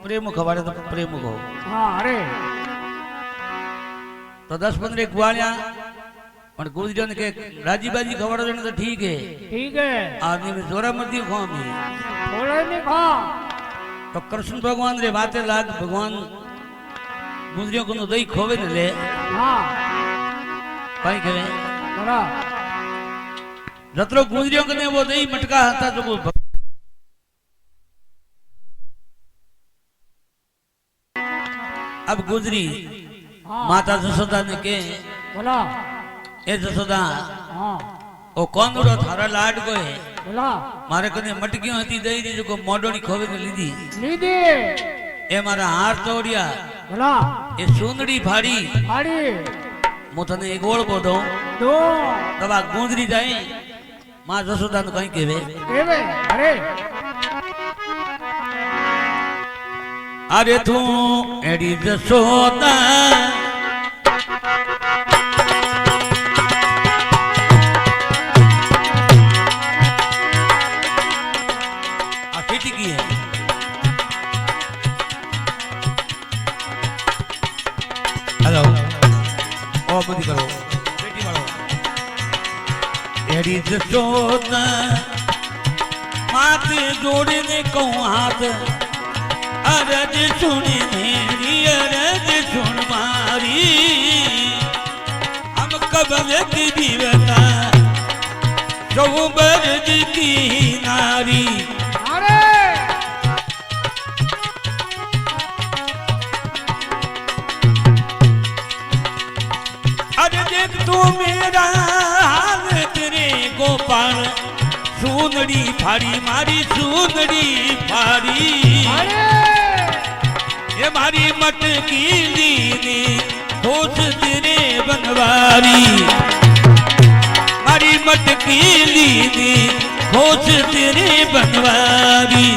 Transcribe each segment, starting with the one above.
प्रेम खवाड़े तो प्रेम को हाँ अरे तो 10-15 गुआलियां और गुजरियों ने के राजी बाजी खवाड़ो देने तो ठीक है आदमी में जोरा मर्दी खा भी थोड़ा नहीं खा तो कृष्ण भगवान रे बातें लाग भगवान गुजरियों को दही खोवे न ले हाँ कहीं कहे बड़ा जतरो गुजरियों को ने वो दही मटका था तो वो अब गुजरी माता जसोदा ने के बोला ए जसोदा हाँ ओ कौन उड़ो थारा लाड को है बोला मारे कने मटकियों हती दही दी जो मोडोनी खोवे ने लीधी लीधी ए मारा हार तोड़िया बोला ए सुंदड़ी फाड़ी फाड़ी मु तने एक ओळ बोदो दो तबा गुजरी जाए मां जसोदा ने कहीं केवे अरे अरे तू एड़ी जसोदा की है हेलो ओ मत करो बेटी वालों एड़ी जसोदा माथे जोड़े ने को हाथ अरज सुन मेरी अरज सुन मारी हम कबल की बीवता चौबरज की नारी अरे देख तू मेरा हाल तेरे गोपाल सुनड़ी फाड़ी मारी सुनड़ी फाड़ी ये मारी मटकी लीनी होश तेरे बनवारी मारी मटकी लीनी होश तेरे बनवारी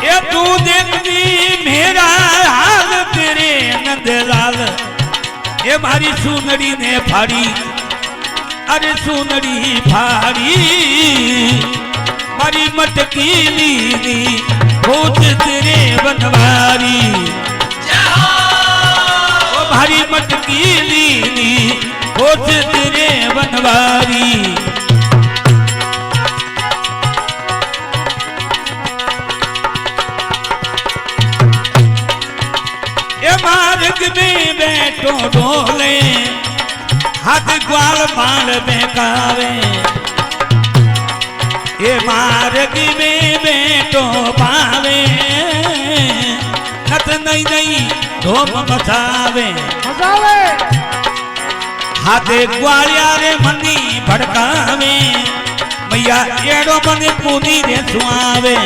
ये तू देखती मेरा हाल तेरे नंदलाल ये मारी सुनड़ी ने फाड़ी अरे सुनड़ी फाड़ी मारी मटकी लीनी होश तेरे बनवारी ओ मारी मटकी लीनी होश तेरे बनवारी ये मार्ग में बैठो डोले हाथ ग्वाल बाल बेकावे ये मार्ग में बैठो पावे नत नहीं धोम मचावे हाथे ग्वालिया रे मनी भड़कावे मैया एड़ो मन पूनी रे सुआवे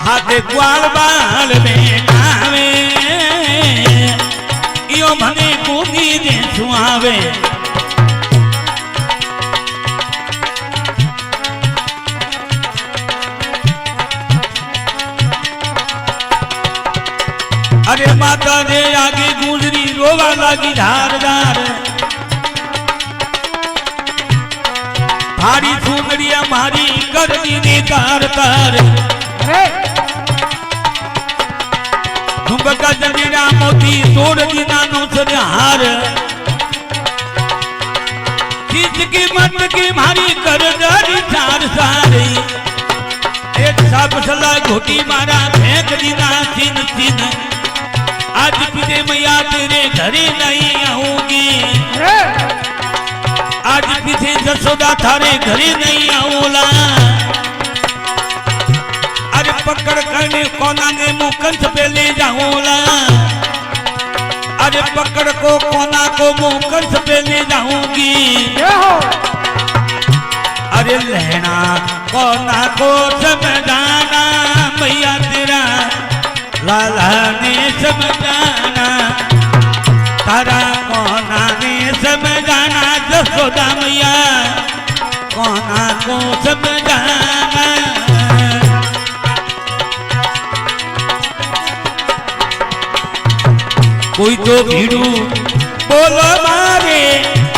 हाथे ग्वाल बाल में आवे यो मने कूदी दे सुआवे अरे माता रे आगे गुजरी रोवा लागी धारदार भारी सुंदरिया मारी करनी ने तार तार झुमका जंजीरा मोती तोड़ दीना नौसर हार खींच की मत की मारी कर डारी चार सारी एक साप सला घोटी मारा फेंक दीना सीन सीन आज पीछे मैया तेरे घरे नहीं आऊंगी आज पीछे जसोदा थारे घरे नहीं आऊला अरे पकड़ करने कोना ने मुंह कंठ पे ले जाऊंला अरे पकड़ को कोना को मुंह कंठ पे ले जाऊंगी अरे लहना कोना को समझाना मैया तेरा लाला ने समझाना तारा कोना ने समझाना जसोदा मैया कोना को समझाना કોઈ તો ભીડું બોલો મારે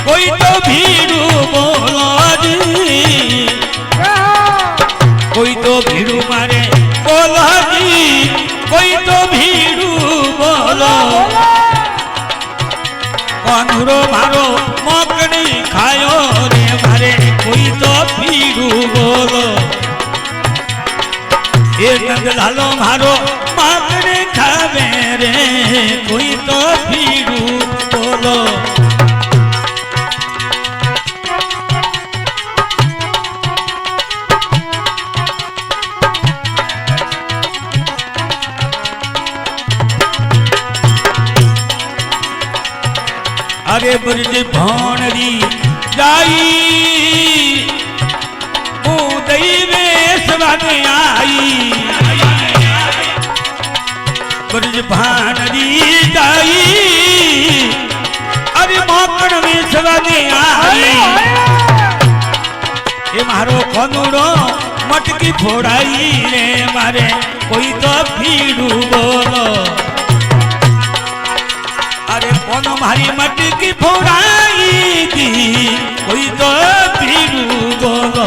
કોઈ તો ભીડું બોલો જી કોઈ તો ભીડું મારે બોલો જી કોઈ તો ભીડું બોલો કોનુરો મારો મોકડી ખાયો રે મારે કોઈ તો ભીડું બોલો એ નંદલાલો મારો માકડે ખાવે રે કોઈ તો ભીડું બોલો અરે બ્રજ ભણરી જાઈ હું દૈવે સ્વાને આઈ બ્રજ ભાનરી જાઈ અરે મોકણ વેસવાને આઈ એ મારો કોનુડો મટકી ફોડાઈ રે મારે કોઈ તો ભીડું બોલો અરે કોનો મારી મટકી ફોડાઈ દી કોઈ તો ભીડું બોલો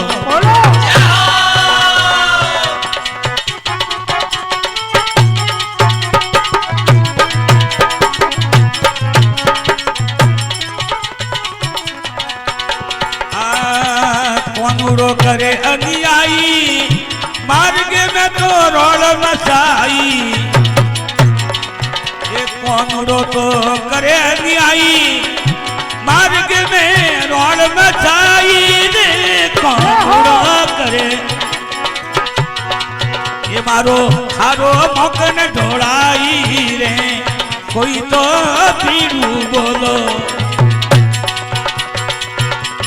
કોનુડો કરે અન્યાયી માર્ગે મેં તો રોડ મસાઈ કોનુડો તો કરે ન્યાયી માર્ગ में रोड मचाई रे कोनुडो करे ये मारो हारो मोकन ढोड़ाई रे कोई तो भीड़ू बोलो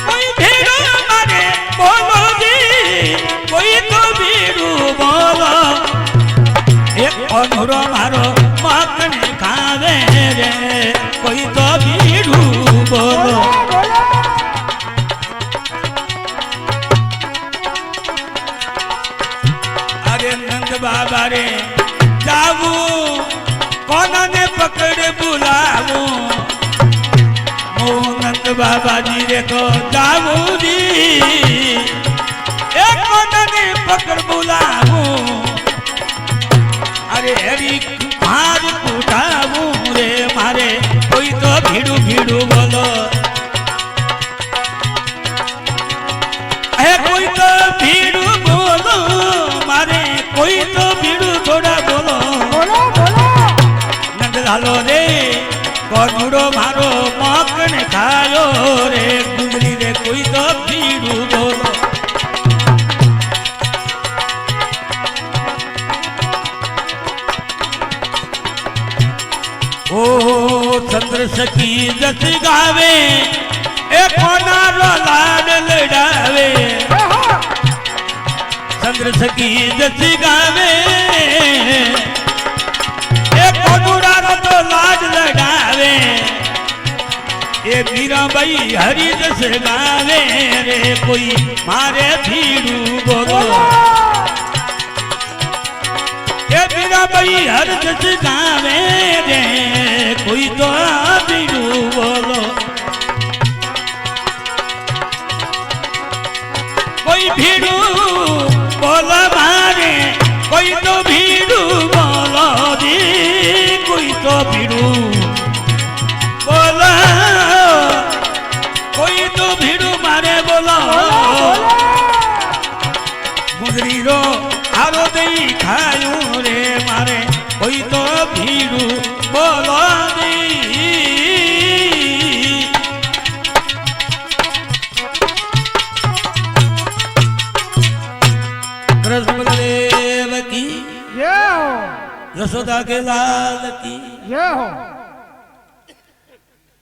कोई भीड़ू मारे बोलो जी कोई तो भीड़ू बोलो एक कोनुडो मारो मोकन खावे रे कोई तो भीड़ू बोलो अरे नंद बाबा रे जावू कोना ने पकड़ बुलावू ओ नंद बाबा जी रे को जावू जी एक कोना ने पकड़ बुलावू अरे हरी मार उठावू रे मारे कोई तो भीड़ू भीड़ू बोलो है कोई तो भीड़ू बोलो मारे कोई तो भीड़ू थोड़ा बोलो बोलो बोलो नंद लालो रे कोनुडो मारो मोकन खायो रे गुजरी रे कोई तो भीड़ू बोलो ओ चंद्र सखी जस गावे ए कोनारो लाड लड़ावे चंद्र सखी जस गावे ए कोनुडारो तो लाड लड़ावे ए मीरा भाई हरि जस गावे रे कोई मारे भीड़ू बोलो ये मीरा भाई हर जस गावे रे कोई तो भीड़ू बोलो कोई भीड़ू बोलो मारे कोई तो भीड़ू बोलो जी कोई तो भीड़ू बोलो कोई तो भीड़ू मारे बोलो गुजरी रो आरो दई खायू रे मारे कोई तो भीड़ू बोलो दी कृष्ण बलदेव की जय हो यशोदा के लाल की जय हो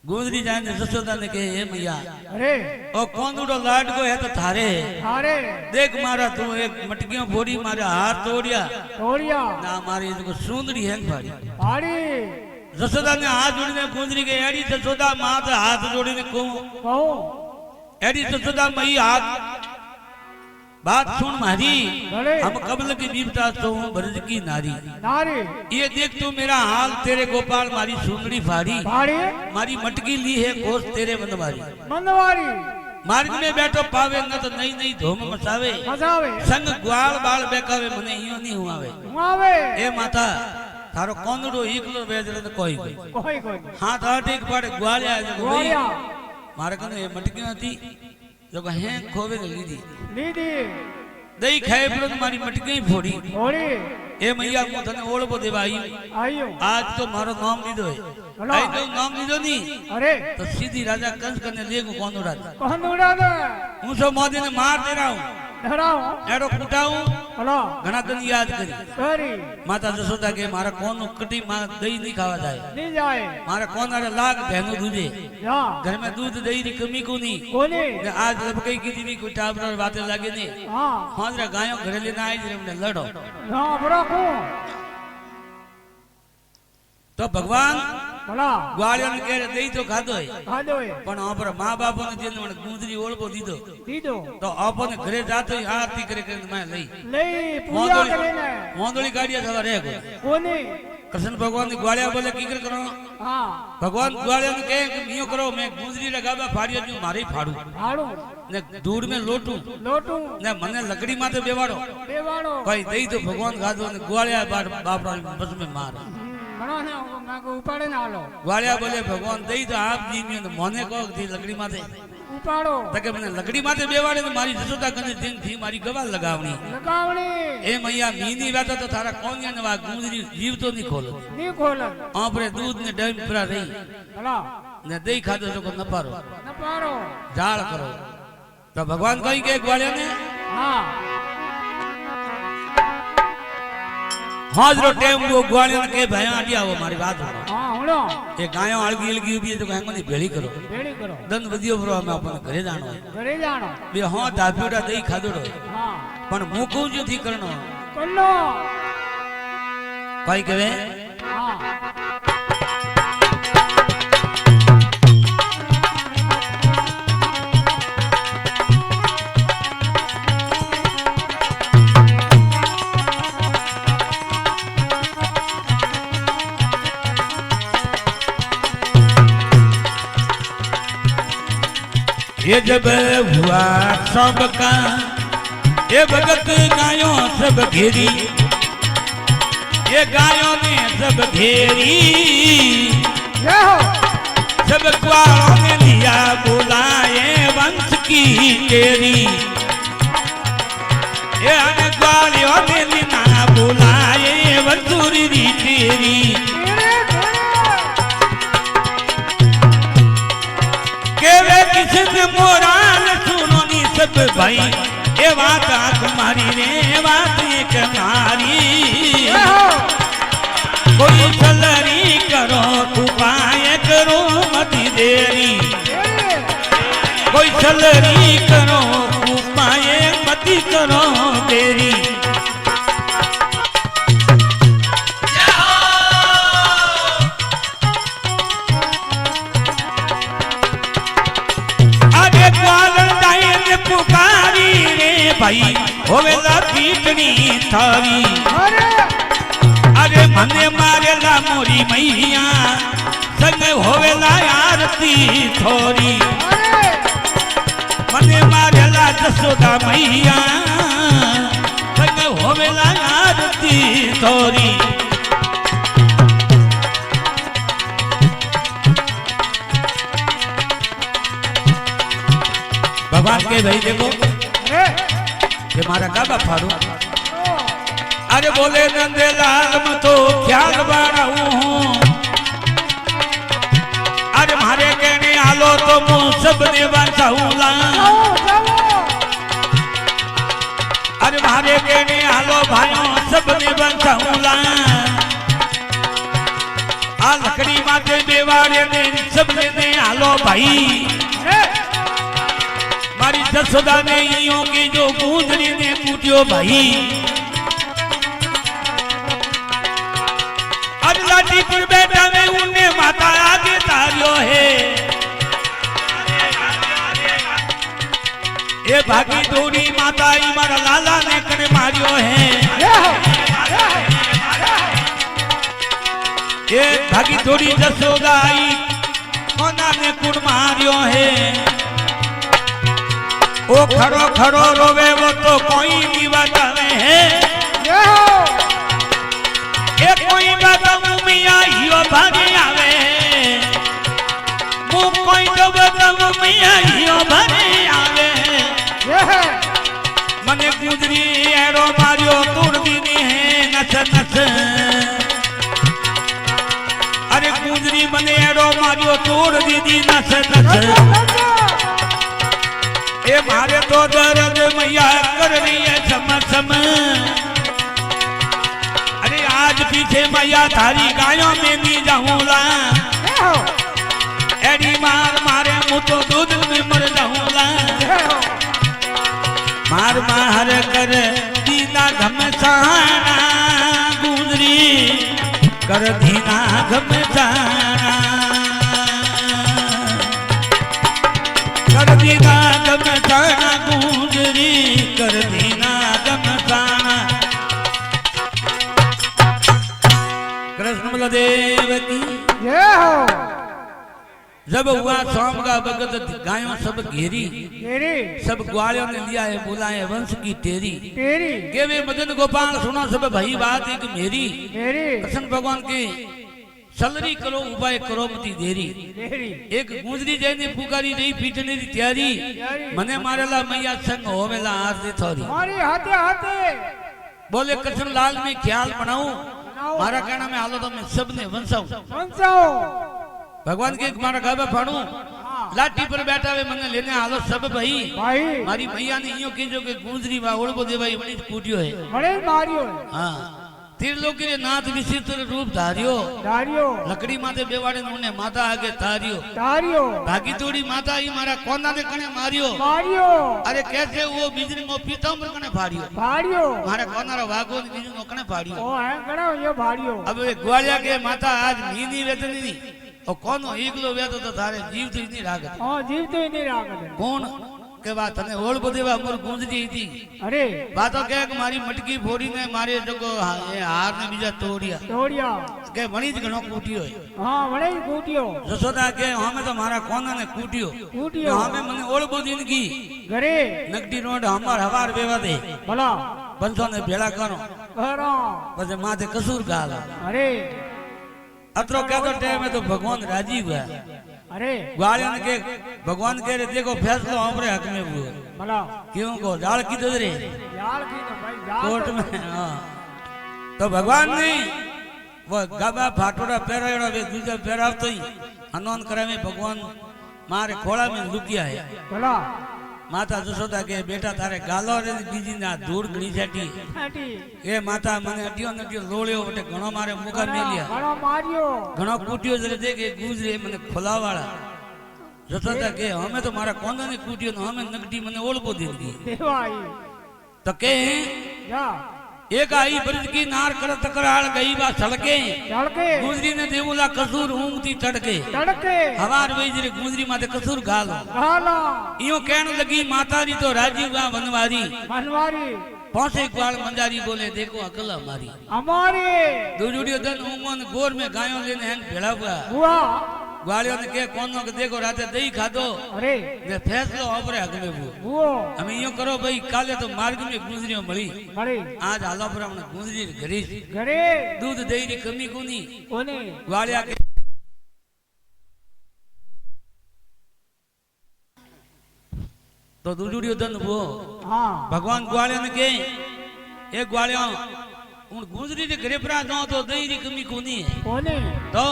गुजरी जाए ने यशोदा ने के हे मैया अरे ओ कोनुडो लाड को है तो थारे अरे देख मारा तू एक मटकियों फोड़ी मारे हाथ तोड़िया तोड़िया ना मारी तो सुंदरी है भारी पाड़ी यशोदा ने हाथ जोड़ने गुजरी के एड़ी यशोदा मां से हाथ जोड़ने को कहूं एड़ी यशोदा मई हाथ बात सुन मारी भले। हम कबल की बीबता तो हूँ ब्रज की नारी नारी ये देख तू मेरा हाल तेरे गोपाल मारी सुंदरी फाड़ी भाड़ी मारी मटकी ली है कोस तेरे मनवारी मंदवारी मार्ग में बैठो पावे न तो नई नई धूम मचावे मजावे संग ग्वाल बाल बेकावे मने इयो नहीं हुआवे हुआवे ए माता थारो कोंदड़ो एकलो बेजरे तो कोई कोई कोई हाथ आटे एक पाड़े ग्वालिया गोरिया मारे कने ये मटकी थी जो हे खोवे ने लीधी लीधी दही खाए पर मारी मटकी ही फोड़ी थोड़ी ए मैया मु तने ओळबो देवा आई आयो आज तो मारो नाम लीधो है हलो। आई तो नाम लीधो नी अरे तो सीधी राजा कंस कने लेगो कोंदड़ा कौन उड़ा दे हूं सो मोदी ने मार दे रहा हूं डराओ एरो कुटाऊं हलो घना दिन याद करी करी माता जसोदा के मारा कोन कटी मां दही नहीं खावा जाए नहीं जाए मारा कोन अरे लाग बहनो दूधे या घर में दूध दही की कमी को नहीं कोनी ने आज जब कई की भी कोई टाबर बातें लागे नहीं हां हाजरा गायों घरे लेना आई जरे हमने लड़ो हां बड़ा को तो भगवान भला ग्वालियर ने कह दही तो खादो है खादो है पण पर मां बापो ने जेने મને ગુંદરી ઓળબો દીધો दीदो તો આપોને ઘરે જાતો આરતી કરે કે मैं લઈ ले पूजा करे ने મોંદળી ગાડિયા થવા રે कोनी कृष्ण भगवान ने ग्वालिया बोले की कर करो हां भगवान ग्वालिया ने कहे कि मियो करो मैं गुंदरी लगावा फाड़ियो जो मारे फाड़ू हाड़ू ने दूर में लोटू लोटू ने मने लकड़ी माथे बेवाड़ो देवाड़ो भाई दही तो भगवान गादो ने ग्वालिया बापरा बस में मार बड़ा है मैं को उपाड़े ना लो ग्वालिया बोले भगवान दही तो आप जी में मोने को दी लकड़ी माथे उपाड़ो तके मने लकड़ी माथे बेवाड़े ने मारी जसोदा कने दिन थी मारी गवाल लगावणी लगावणी ए मैया मीनी वाता तो थारा कोनिया ने वा गुंदरी जीव तो नहीं खोलो नहीं खोल आपरे दूध ने डैम परा रही भला ने दही खादो जो को न पारो न पारो जाल करो तो भगवान कही के ग्वालिया ने हां हाजरो टेम वो ग्वालिया के भया आडिया वो मारी बात हो हां हुनो ये गायों अलगी अलगी भी तो कहेंगे नहीं भेड़ी करो भेड़ी करो दंड वदियो भरो हमें अपन घरे जानो है घरे जानो बे हां दाप्योड़ा दही खादोड़ो हां पण मुकू जो थी करनो कन्नो कई कहे हां ये जब हुआ सबका ये भगत गायों सब घेरी ये गायों ने सब घेरी ये हो सब ग्वालों ने लिया बुलाए वंश की तेरी ये ग्वालियों ने लिया बुलाए वंशुरी तेरी केवे किसने मोराल सुनो नी सब भाई ये बात तुम्हारी रे बात एक नारी कोई चलरी करो उपाय करो मती देरी कोई चलरी करो उपाय मती करो देरी पुकारी रे भाई होवेला पीटनी थारी अरे मने मारेला मोरी मैया संग होवेला आरती थोरी मने मारेला जसोदा मैया संग होवेला आरती थोरी भगवान के भाई देखो ये मारा काबा फाड़ू अरे बोले नंदलाल मैं तो ख्याल बाड़ाऊ हूँ अरे मारे कहने आलो तो मुँह सबने बचाऊला अरे मारे कहने आलो भाइयों सबने बचाऊला आ लकड़ी माते बेवाड़े ने सबने ने आलो भाई मारी जसोदा ने ईयों की जो गुंदरी ने कूटियो भाई अब लाठी पर बैठा में उन्हें माता आगे तारियो है ये એ ભાગી દોડી માતા ઈ મારા લાલા ને કને માર્યો હે એ ભાગી દોડી જસોદા ઈ કોના ને કુણ માર્યો હે ओ खरो खरो रोवे वो तो कोई भी बतावे है ये कोई बताऊं मियाँ हियो भागे आवे वो कोई तो बताऊं मियाँ हियो भागे आवे मने गुजरी एरो मारियो तोड़ दीनी है नच नच अरे गुजरी मने एरो मारियो तोड़ दीदी नच नच ए मारे तो दर्द मैया कर रही है सम सम अरे आज पीछे मैया थारी गायों में नहीं जाऊंगा एडी मार मारे मुँह तो दूध में मर जाऊंगा मार मार कर दीना घमसाना गुजरी कर दीना घमसाना कर दीना घमसाना गुजरी कर दीना घमसाना कृष्ण बलदेव की जय हो जब हुआ शाम का भगत गायों सब घेरी तेरी सब ग्वालियों ने लिया है बुलाए वंश की तेरी तेरी के वे मदन गोपाल सुनो सब भाई बात एक मेरी तेरी कृष्ण भगवान के सलरी करो उपाय करो मती देरी तेरी एक गुजरी जैने पुकारी रही पीटने की तैयारी मने मारेला मैया संग होवेला आरती थोड़ी मारी हाथे हाथे बोले कृष्ण लाल में ख्याल बनाऊं मारा कहना में हालो तो मैं सबने वंशाऊं वंशाओ भगवान के मारा गाबा फाड़ू लाठी पर बैठा हुए मने लेने हालो सब भाई भाई मारी मैया ने इयो कीजो के गुजरी वा ओळबो देवाई वणी कूट्यो है बड़े मारियो हां त्रिलोकी रे नाथ विचित्र रूप धारियो धारियो लकड़ी माथे बेवाड़े नुने माता आगे तारियो धारियो भागी तोड़ी माता ही मारा कोना ने कने मारियो मारियो अरे कैसे वो बिजली मो पीतांबर कने फाड़ियो भारियो मारे कोना रो वागो ने बिजली मो कने फाड़ियो ओ है गणो यो भारियो अब वे ग्वालिया के माता आज नीनी वेतनी नी ओ कोनो ईगलो वेतो तो थारे जीव तो नहीं लागत ओ जीव तो नहीं लागत कौन के बात तने ओळबो देवा मोर गुंजरी थी अरे बातो के मारी मटकी फोड़ी ने मारे जको ये हार ने बीजा तोड़िया तोड़िया के वणी ज घणो कूटियो है हां बड़े कूटियो जसोदा के हमें तो मारा कोना ने कूटियो कूटियो हमें मने ओळबो दिन की घरे नगडी रोड हमार हवार बेवा दे भला बंसो ने भेड़ा करो करो बस माथे कसूर गाल अरे अतरो के तो टाइम में तो भगवान राजी हुआ अरे ग्वालियन के भगवान कह रहे देखो फैसलो हमारे हक में हुआ भला क्यों को जाल की दे रे यार की तो भाई जाल कोर्ट में हां तो भगवान ने वो गाबा फाटोड़ा पहरायोड़ा वे दूजा पहरावतो ही हनुमान करावे भगवान मारे खोला में लुकिया है भला माता जसोदा के बेटा तारे गालो रे बीजी ना दूर घणी छाटी छाटी ए माता मने अटियो नटियो लोळ्यो वटे घणो मारे मुका मेलिया घणो मारियो घणो कूटियो जरे देखे गुजरे मने खोलावाळा जसोदा के हमें तो मारा कोंदा ने कूटियो न हमें नगडी मने ओळबो दे दी देवाई तो के या एक आई ब्रज की नार कर तकराल गई बा सड़के चढ़के गुजरी ने देवला कसूर ऊंगती तड़के तड़के हवार वेजरे गुजरी माते कसूर गालो गाला इयो कहने लगी माता री तो राजीव गा बनवारी मनवारी पहुंचे ग्वाल मंजारी बोले देखो अकल हमारी हमारी दुजुड़ियो दन उमन गोर में गायों लेने हैं भेड़ा हुआ हुआ ग्वालियों ने के कोनो के देखो राते दही खादो अरे ने फैसलो हमरे हक में हुआ हुओ हम इयो करो भाई काले तो मार्ग में गुजरियो मળી मड़ी आज हालो पर हमने गुजरी घरी घरे दूध दही री कमी कोनी कोने ग्वालिया के तो दुजुड़ियो दन वो हां भगवान ग्वालिया ने के एक ग्वालिया उन गुजरी रे घरे पर जाओ तो दही री कमी कोनी है कोने तो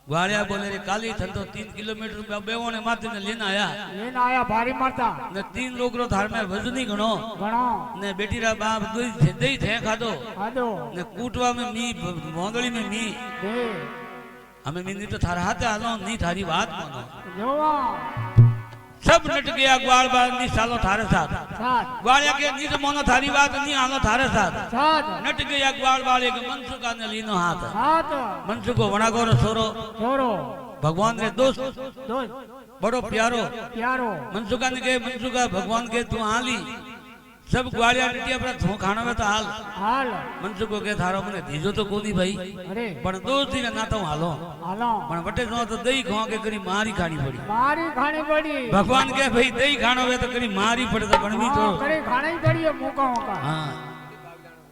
ग्वालिया बोले रे काली थन तो 3 किलोमीटर बेवो ने माथे ने लेना आया लेन आया भारी मारता ने 3 लोग रो थार में वजनी घणो घणो ने बेटी रा बाप दही थे खादो आदो ने कूटवा में मी मोंदड़ी में मी दे हमें मिनी तो थारा हाथ आलो नहीं थारी बात मानो जोवा सब नट गया ग्वाल बाल नी सालो थारे साथ साथ ग्वालिया के नी तो मोनो थारी बात नहीं आलो थारे साथ साथ नट गया ग्वाल बाल एक मनसुका ने लीनो हाथ हाथ मनसुको वणागो रो छोरो छोरो भगवान रे दोस्त दोस्त बड़ो प्यारो प्यारो मनसुखा ने कहे मनसुखा भगवान के तू हाली सब ग्वाड़िया नीटिया पर थो खाना में तो हाल हाल मनसुखो के थारो मने धीजो तो कोनी भाई अरे पण दोस्ती ने ना तो हालो हालो पण वटे जो तो दही खवा के करी मारी खानी पड़ी मारी खानी पड़ी भगवान के भाई दही खानो वे तो करी मारी पड़े तो बनवी तो करे खाना ही पड़ी है मुका होका हां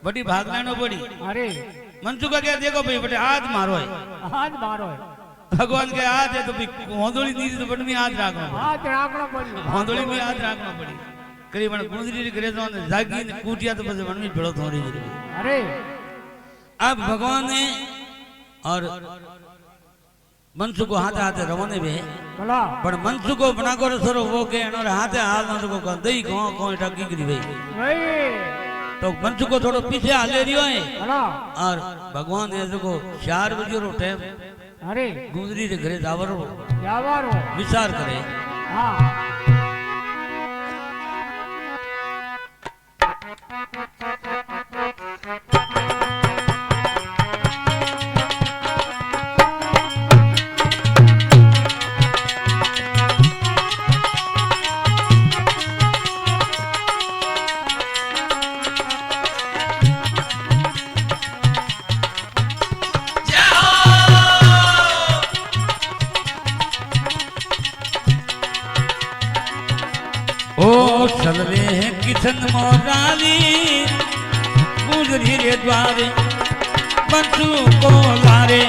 बड़ी भाग लेनो पड़ी अरे मनसुखा के देखो भाई बटे आज मारो है हाथ मारो है भगवान के आज है तो भाई होंदोली नीति तो बनवी आज राखो हाथ राखना पड़ी होंदोली में आज राखना पड़ी करीबन गुंदरी रे करे तो जागी ने कूटिया तो बस बनवी भेड़ो थोड़ी अरे अब भगवान ने और मनसु को हाथे हाथे रवाने बे भला पण मनसु को बना को सरो वो के और हाथे हाथ मनसु को दही को टकी करी भाई भाई तो मनसु को थोड़ो पीछे हाले रियो है भला और भगवान ने जो 4 बजे रो टाइम अरे गुंदरी रे घरे जावरो जावारो विचार करे हां ओ चलवे किशन मोराली गुजरी रे द्वारे बंसु को लारे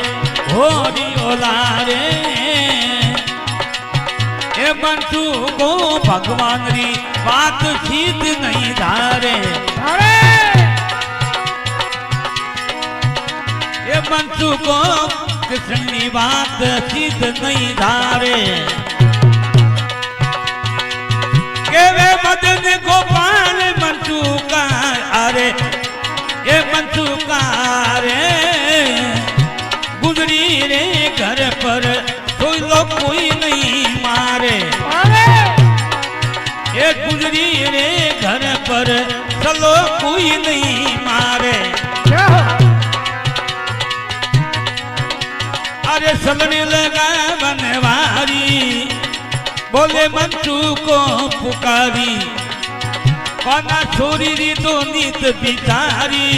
होरी ओ लारे ए बंसु को भगवान री बात सीध नहीं धारे अरे ए बंसु को कृष्ण की बात सीध नहीं धारे वे मदन गोपाल मनसुखा अरे ये मनसुखा रे गुजरी रे घर पर कोई लोग कोई नहीं मारे ये गुजरी रे घर पर चलो कोई नहीं मारे अरे सलने लगा बनवारी बोले मनसु को पुकारी कोना छोरी री तो नीत बिचारी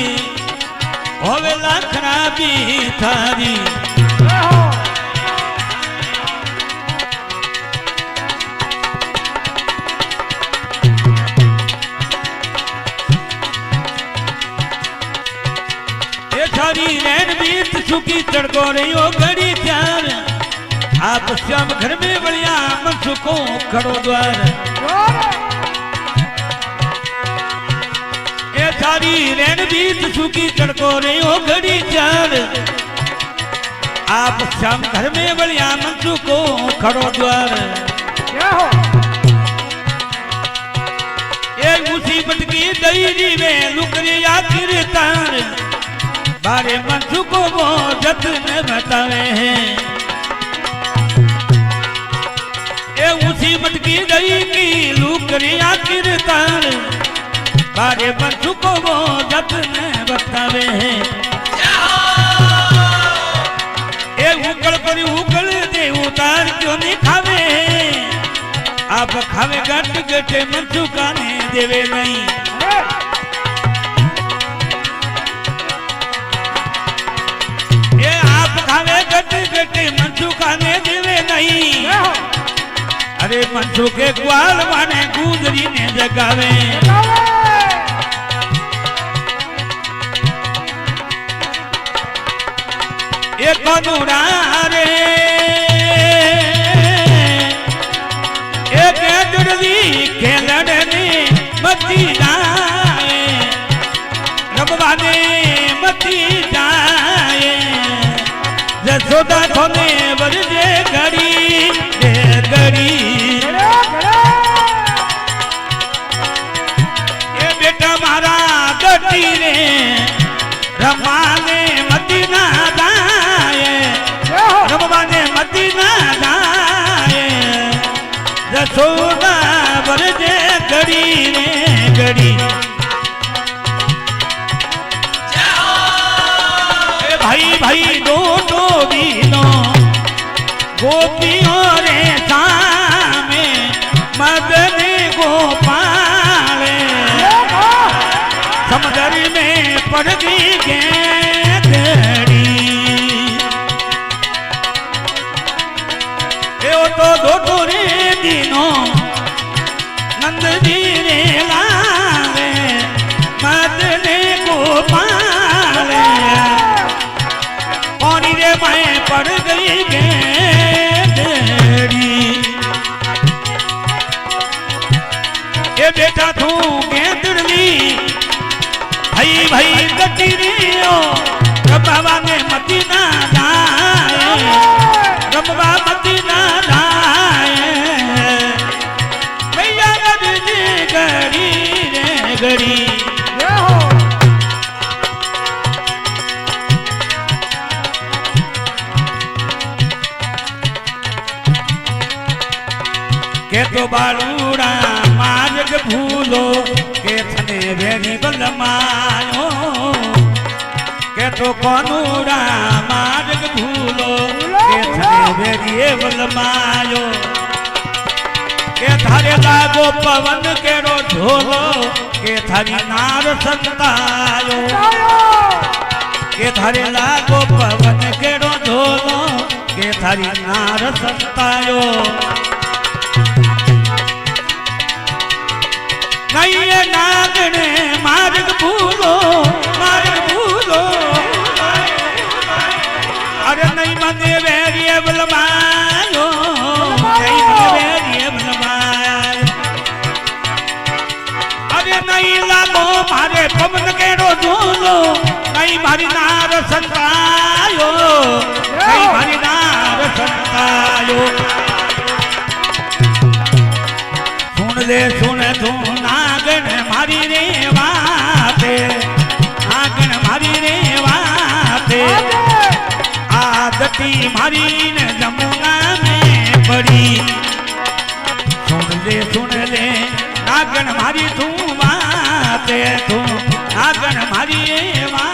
होवे लाखना भी थारी ये थारी रैन बीत सुखी चढ़को रही हो घड़ी चार आप श्याम घर में बढ़िया मनसु को खड़ो द्वार ये सारी रैन बीत सुखी चढ़को रही हो घड़ी चार आप श्याम घर में बढ़िया मनसु को खड़ो द्वार ये मुसीबत की दईरी में लुकरी आखिर तार बारे मनसु को वो जतन बतावे हैं मुसीबत की दई की लुकरिया किरतार बारे बंसु को वो जतन बतावे हैं ए उकल पर उकल दे उतार क्यों नहीं खावे आप खावे गट गटे मनसु काने देवे नहीं ए आप खावे गट गटे मनसु काने देवे नहीं अरे मनसु के ग्वाल माने गुजरी ने जगावे एक अनुरारे एक दुर्दी खेलड़ने मती जाए रबवाने मती जाए जसोदा थोने वरजे घड़ी घड़ी ये बेटा मारा गटी रे रमाने मदीना दाए रमाने मदीना दाए जसोदा बरजे घड़ी रे घड़ी भाई भाई दो दीनो गोपियों रे सामे मदन गोपाल समुद्र में पड़ गई गेंदड़ी एओ तो दो रे दिनों नंद जी रे लावे मदन गोपाल पानी रे मैं पड़ गई गेंदड़ी ये बेटा तू गेंदड़ी भाई भाई गटी रियो रबावा ने मती ना जाए रबा मती ना जाए भैया गड़ी गड़ी रे गड़ी जय हो के तो बालूड़ा मार्ग भूलो के थने भेड़ी बलमायो के तो कनूड़ा मार्ग भूलो के थने भेड़ी बलमायो के थारे लागो पवन केरो झोलो के थारी नार संतायो के थारे लागो पवन केरो झोलो के थारी नार संतायो नहीं ये नागने मार्ग भूलो अरे नहीं मने वेरिए बलमायो नहीं मने वेरिए बलमायो अरे नहीं लागो मारे पवन केरो झूलो नहीं मारी नार संतायो नहीं मारी नार संतायो सुन तू नागन मारी रे वाते नागन मारी रे वाते आदती मारी न जमुना में पड़ी सुन ले नागन मारी तू वाते तू नागन मारी रे वाते